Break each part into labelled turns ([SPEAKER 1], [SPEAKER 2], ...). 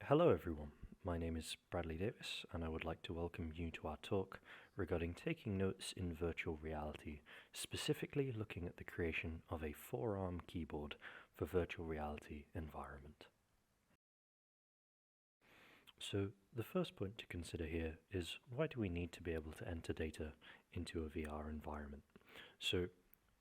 [SPEAKER 1] Hello everyone, my name is Bradley Davis and I would like to welcome you to our talk regarding taking notes in virtual reality, specifically looking at the creation of a four-arm keyboard for virtual reality environment. So the first point to consider here is, why do we need to be able to enter data into a VR environment? So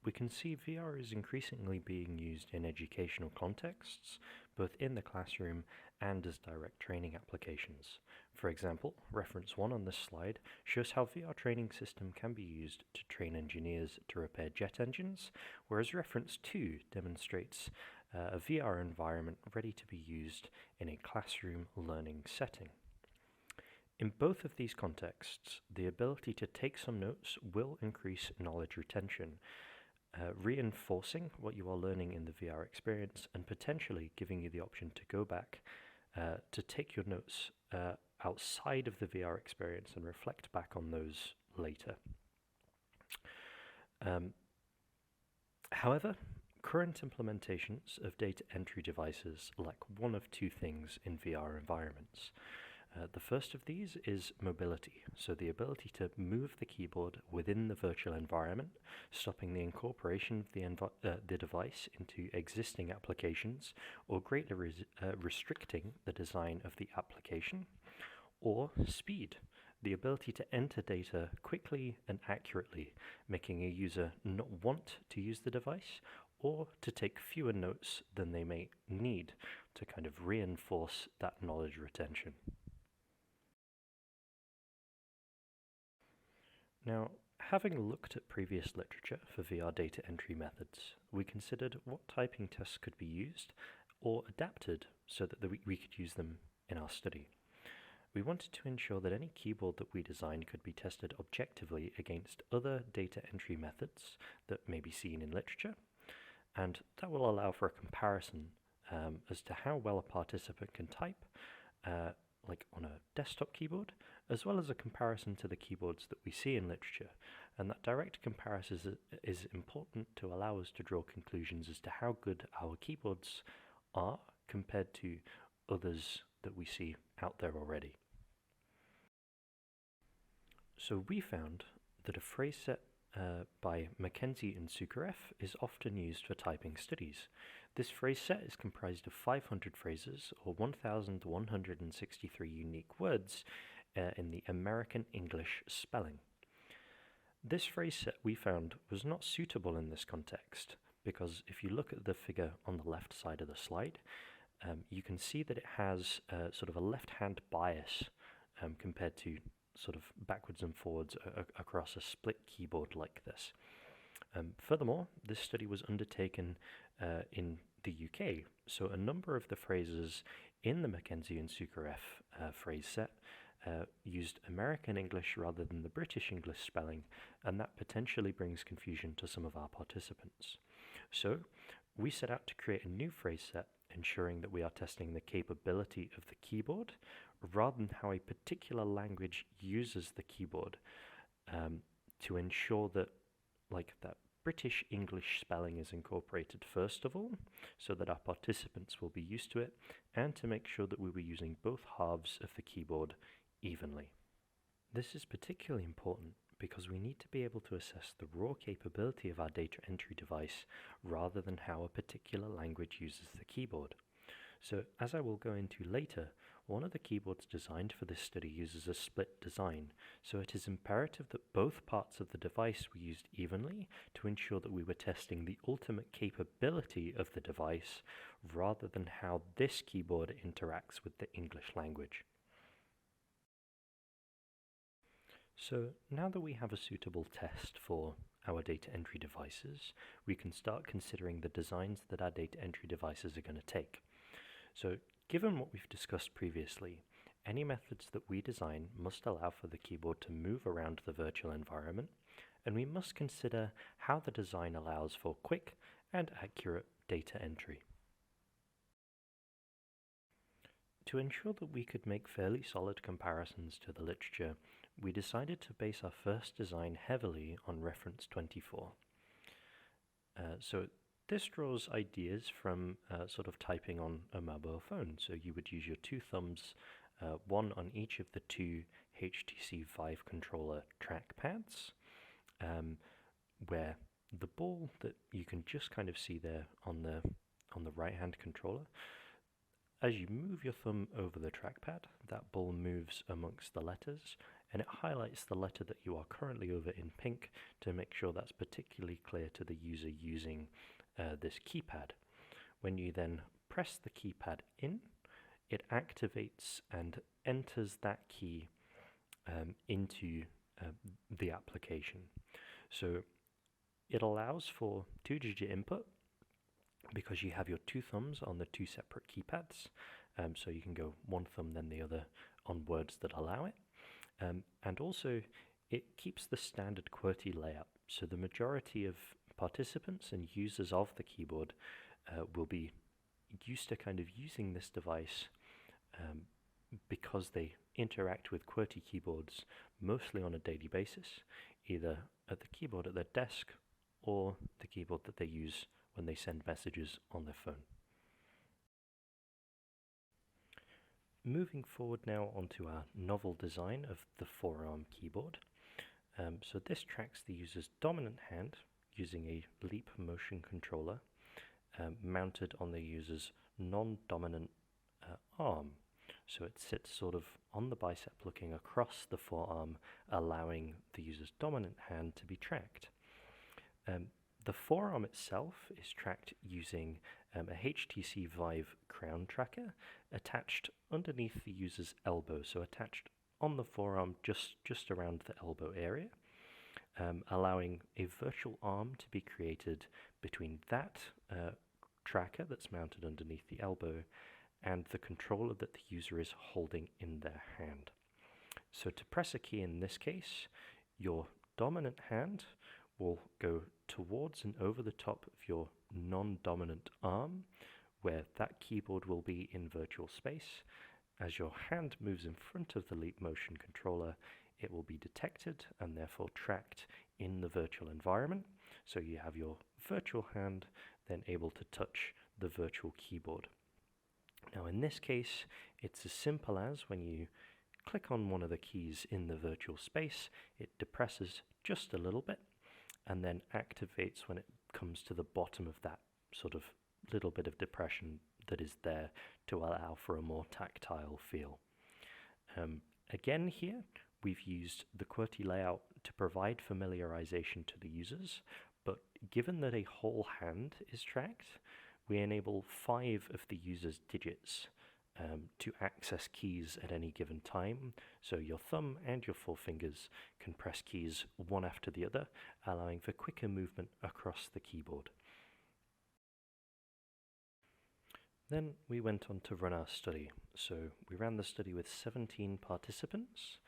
[SPEAKER 1] we can see VR is increasingly being used in educational contexts, both in the classroom and as direct training applications. For example, reference 1 on this slide shows how VR training system can be used to train engineers to repair jet engines, whereas reference 2 demonstrates a VR environment ready to be used in a classroom learning setting. In both of these contexts, the ability to take some notes will increase knowledge retention, reinforcing what you are learning in the VR experience and potentially giving you the option to go back to take your notes outside of the VR experience and reflect back on those later. However, current implementations of data entry devices lack one of two things in VR environments. The first of these is mobility, so the ability to move the keyboard within the virtual environment, stopping the incorporation of the device into existing applications, or greatly restricting the design of the application. Or speed, the ability to enter data quickly and accurately, making a user not want to use the device or to take fewer notes than they may need to kind of reinforce that knowledge retention. Now, having looked at previous literature for VR data entry methods, we considered what typing tests could be used or adapted so that we could use them in our study. We wanted to ensure that any keyboard that we designed could be tested objectively against other data entry methods that may be seen in literature, and that will allow for a comparison as to how well a participant can type, like on a desktop keyboard, as well as a comparison to the keyboards that we see in literature. And that direct comparison is important to allow us to draw conclusions as to how good our keyboards are compared to others that we see out there already. So we found that a phrase set by Mackenzie and Sukarev is often used for typing studies. This phrase set is comprised of 500 phrases, or 1,163 unique words in the American English spelling. This phrase set, we found, was not suitable in this context, because if you look at the figure on the left side of the slide, you can see that it has sort of a left-hand bias compared to sort of backwards and forwards across a split keyboard like this. Furthermore, this study was undertaken in the UK, so a number of the phrases in the Mackenzie and Sukarev phrase set used American English rather than the British English spelling, and that potentially brings confusion to some of our participants. So we set out to create a new phrase set, ensuring that we are testing the capability of the keyboard rather than how a particular language uses the keyboard, to ensure that that British English spelling is incorporated first of all, so that our participants will be used to it, and to make sure that we were using both halves of the keyboard evenly. This is particularly important because we need to be able to assess the raw capability of our data entry device rather than how a particular language uses the keyboard. So, as I will go into later, one of the keyboards designed for this study uses a split design, so it is imperative that both parts of the device were used evenly to ensure that we were testing the ultimate capability of the device rather than how this keyboard interacts with the English language. So now that we have a suitable test for our data entry devices, we can start considering the designs that our data entry devices are going to take. So given what we've discussed previously, any methods that we design must allow for the keyboard to move around the virtual environment, and we must consider how the design allows for quick and accurate data entry. To ensure that we could make fairly solid comparisons to the literature, we decided to base our first design heavily on reference 24. So This draws ideas from sort of typing on a mobile phone. So you would use your two thumbs, one on each of the two HTC Vive controller trackpads, where the ball that you can just kind of see there on the right hand controller, as you move your thumb over the trackpad, that ball moves amongst the letters and it highlights the letter that you are currently over in pink to make sure that's particularly clear to the user using this keypad. When you then press the keypad in, it activates and enters that key into the application. So it allows for 2-digit input because you have your two thumbs on the two separate keypads, so you can go one thumb then the other on words that allow it. And also it keeps the standard QWERTY layout, so the majority of participants and users of the keyboard will be used to kind of using this device because they interact with QWERTY keyboards mostly on a daily basis, either at the keyboard at their desk or the keyboard that they use when they send messages on their phone. Moving forward now onto our novel design of the forearm keyboard. So this tracks the user's dominant hand using a leap motion controller mounted on the user's non-dominant arm. So it sits sort of on the bicep looking across the forearm, allowing the user's dominant hand to be tracked. The forearm itself is tracked using a HTC Vive crown tracker attached underneath the user's elbow, so attached on the forearm just around the elbow area, allowing a virtual arm to be created between that tracker that's mounted underneath the elbow and the controller that the user is holding in their hand. So to press a key in this case, your dominant hand will go towards and over the top of your non-dominant arm, where that keyboard will be in virtual space. As your hand moves in front of the leap motion controller, it will be detected and therefore tracked in the virtual environment. So you have your virtual hand then able to touch the virtual keyboard. Now in this case, it's as simple as when you click on one of the keys in the virtual space, it depresses just a little bit and then activates when it comes to the bottom of that sort of little bit of depression that is there to allow for a more tactile feel. Again here, we've used the QWERTY layout to provide familiarization to the users, but given that a whole hand is tracked, we enable 5 of the user's digits to access keys at any given time. So your thumb and your forefingers can press keys one after the other, allowing for quicker movement across the keyboard. Then we went on to run our study. So we ran the study with 17 participants.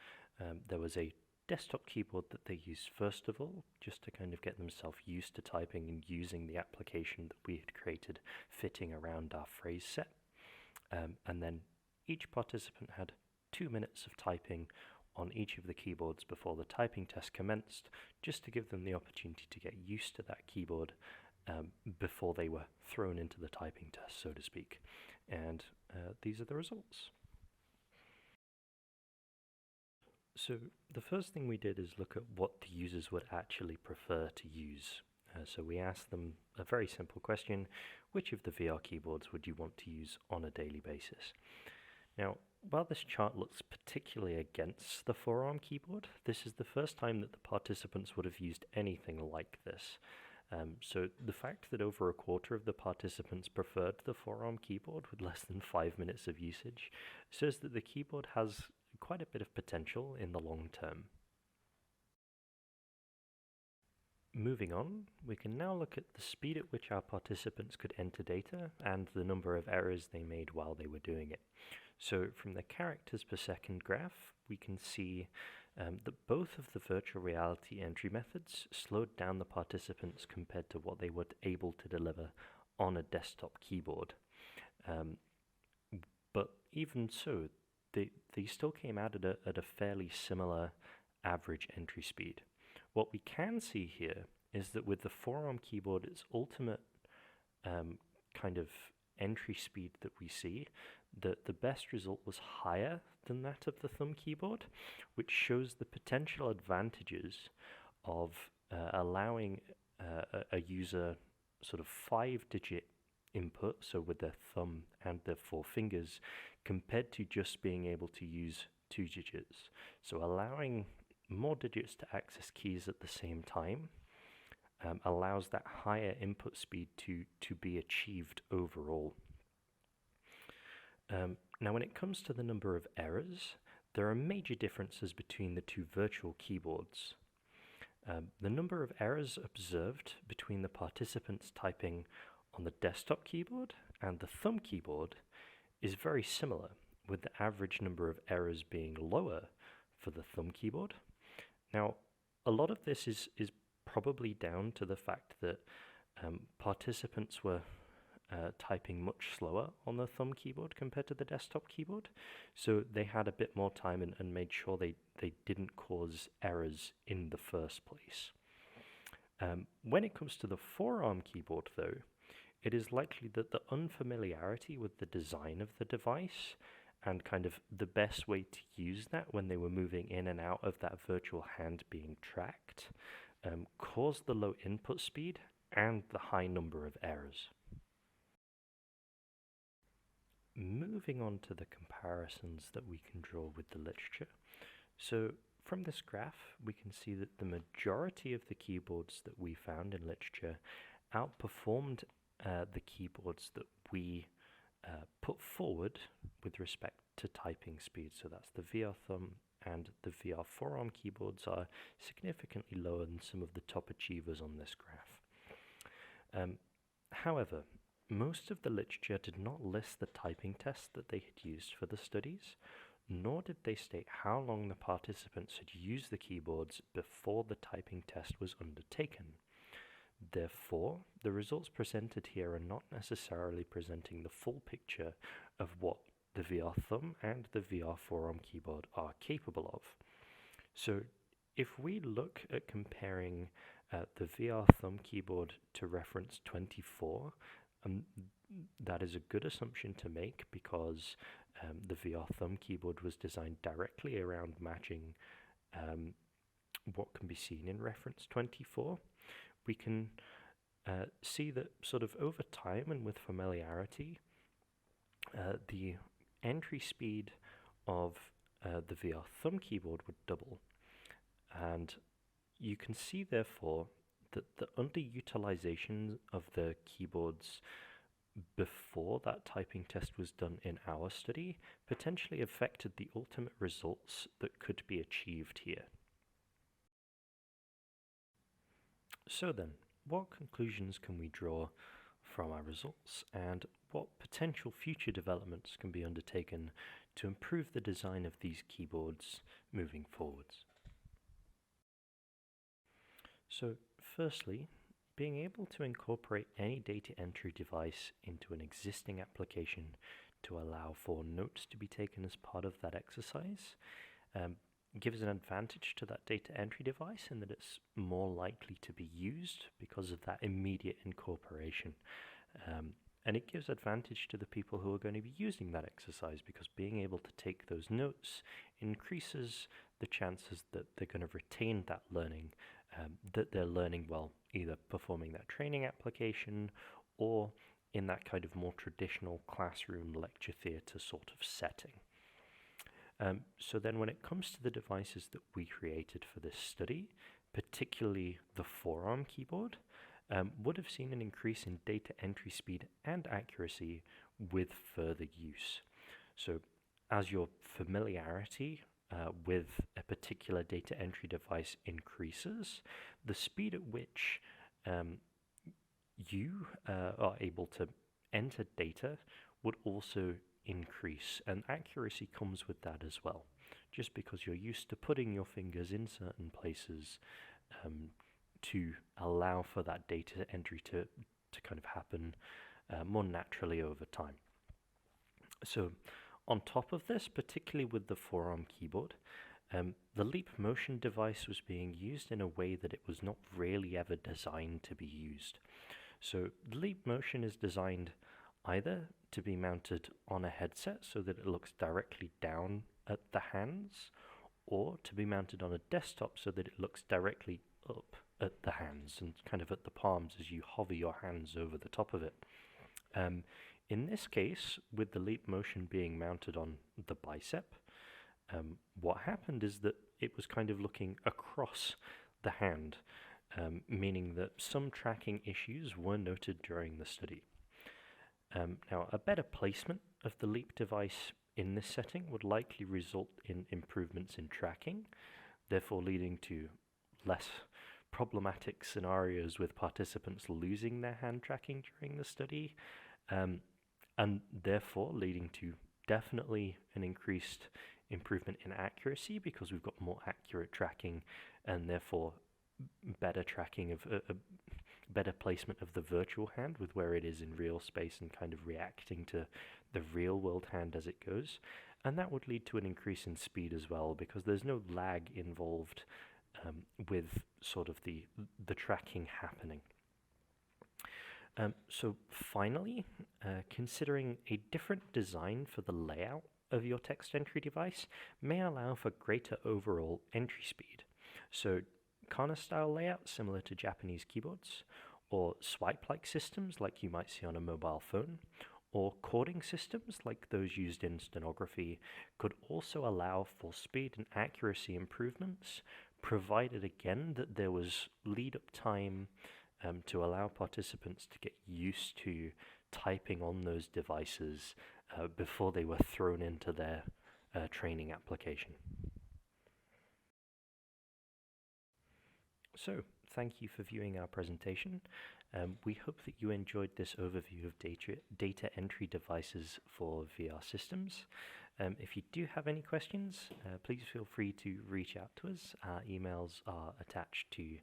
[SPEAKER 1] There was a desktop keyboard that they used first of all, just to kind of get themselves used to typing and using the application that we had created fitting around our phrase set. And then each participant had 2 minutes of typing on each of the keyboards before the typing test commenced, just to give them the opportunity to get used to that keyboard before they were thrown into the typing test, so to speak. And these are the results. So the first thing we did is look at what the users would actually prefer to use. So we asked them a very simple question: which of the VR keyboards would you want to use on a daily basis? Now, while this chart looks particularly against the forearm keyboard, this is the first time that the participants would have used anything like this. So the fact that over a quarter of the participants preferred the forearm keyboard with less than 5 minutes of usage shows that the keyboard has quite a bit of potential in the long term. Moving on, we can now look at the speed at which our participants could enter data and the number of errors they made while they were doing it. So from the characters per second graph, we can see that both of the virtual reality entry methods slowed down the participants compared to what they were able to deliver on a desktop keyboard. But even so, they still came out at a fairly similar average entry speed. What we can see here is that with the forearm keyboard, its ultimate kind of entry speed that we see, the best result was higher than that of the thumb keyboard, which shows the potential advantages of allowing a user sort of 5-digit input, so with their thumb and their 4 fingers, compared to just being able to use 2 digits. So allowing more digits to access keys at the same time allows that higher input speed to be achieved overall. Now, when it comes to the number of errors, there are major differences between the two virtual keyboards. The number of errors observed between the participants typing on the desktop keyboard and the thumb keyboard is very similar, with the average number of errors being lower for the thumb keyboard. Now, a lot of this is probably down to the fact that participants were typing much slower on the thumb keyboard compared to the desktop keyboard, so they had a bit more time and made sure they didn't cause errors in the first place. When it comes to the forearm keyboard, though, it is likely that the unfamiliarity with the design of the device and kind of the best way to use that when they were moving in and out of that virtual hand being tracked caused the low input speed and the high number of errors. Moving on to the comparisons that we can draw with the literature. So from this graph, we can see that the majority of the keyboards that we found in literature outperformed the keyboards that we put forward with respect to typing speed. So that's the VR thumb and the VR forearm keyboards are significantly lower than some of the top achievers on this graph. However, most of the literature did not list the typing tests that they had used for the studies, nor did they state how long the participants had used the keyboards before the typing test was undertaken. Therefore, the results presented here are not necessarily presenting the full picture of what the VR thumb and the VR forearm keyboard are capable of. So, if we look at comparing the VR thumb keyboard to reference 24, that is a good assumption to make because the VR thumb keyboard was designed directly around matching what can be seen in reference 24. We can see that sort of over time and with familiarity, the entry speed of the VR thumb keyboard would double. And you can see, therefore, that the underutilization of the keyboards before that typing test was done in our study potentially affected the ultimate results that could be achieved here. So then, what conclusions can we draw from our results, and what potential future developments can be undertaken to improve the design of these keyboards moving forwards? So, firstly, being able to incorporate any data entry device into an existing application to allow for notes to be taken as part of that exercise gives an advantage to that data entry device in that it's more likely to be used because of that immediate incorporation. And it gives advantage to the people who are going to be using that exercise because being able to take those notes increases the chances that they're going to retain that learning, that they're learning well, either performing that training application or in that kind of more traditional classroom lecture theatre sort of setting. So then when it comes to the devices that we created for this study, particularly the forearm keyboard, would have seen an increase in data entry speed and accuracy with further use. So as your familiarity with a particular data entry device increases, the speed at which you are able to enter data would also increase, and accuracy comes with that as well, just because you're used to putting your fingers in certain places to allow for that data entry to kind of happen more naturally over time. So on top of this, particularly with the forearm keyboard, the Leap Motion device was being used in a way that it was not really ever designed to be used. So Leap Motion is designed either to be mounted on a headset so that it looks directly down at the hands, or to be mounted on a desktop so that it looks directly up at the hands and kind of at the palms as you hover your hands over the top of it. In this case, with the Leap Motion being mounted on the bicep, what happened is that it was kind of looking across the hand, meaning that some tracking issues were noted during the study. Now, a better placement of the Leap device in this setting would likely result in improvements in tracking, therefore leading to less problematic scenarios with participants losing their hand tracking during the study, and therefore leading to definitely an increased improvement in accuracy because we've got more accurate tracking and therefore better tracking of a better placement of the virtual hand with where it is in real space and kind of reacting to the real world hand as it goes. And that would lead to an increase in speed as well because there's no lag involved with sort of the tracking happening. So finally, considering a different design for the layout of your text entry device may allow for greater overall entry speed. So Kana style layout similar to Japanese keyboards, or swipe-like systems like you might see on a mobile phone, or chording systems like those used in stenography could also allow for speed and accuracy improvements, provided again that there was lead-up time to allow participants to get used to typing on those devices before they were thrown into their training application. So, thank you for viewing our presentation. We hope that you enjoyed this overview of data entry devices for VR systems. If you do have any questions, please feel free to reach out to us. Our emails are attached to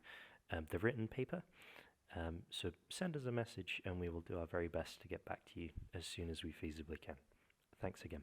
[SPEAKER 1] the written paper. So send us a message and we will do our very best to get back to you as soon as we feasibly can. Thanks again.